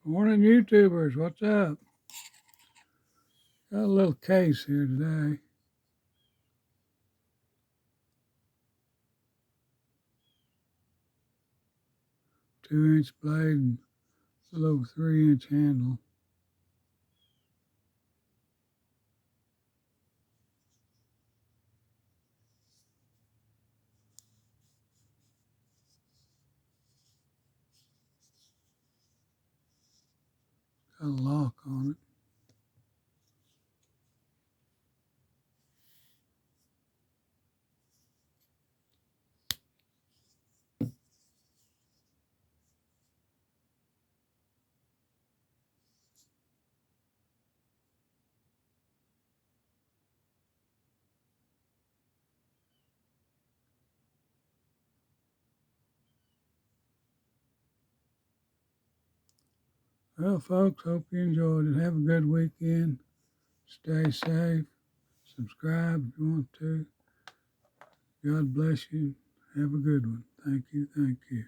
Morning, YouTubers. What's up? Got a little case here today. 2-inch blade and a little 3-inch handle. Got a lock on it. Well, folks, hope you enjoyed it. Have a good weekend. Stay safe. Subscribe if you want to. God bless you. Have a good one. Thank you. Thank you.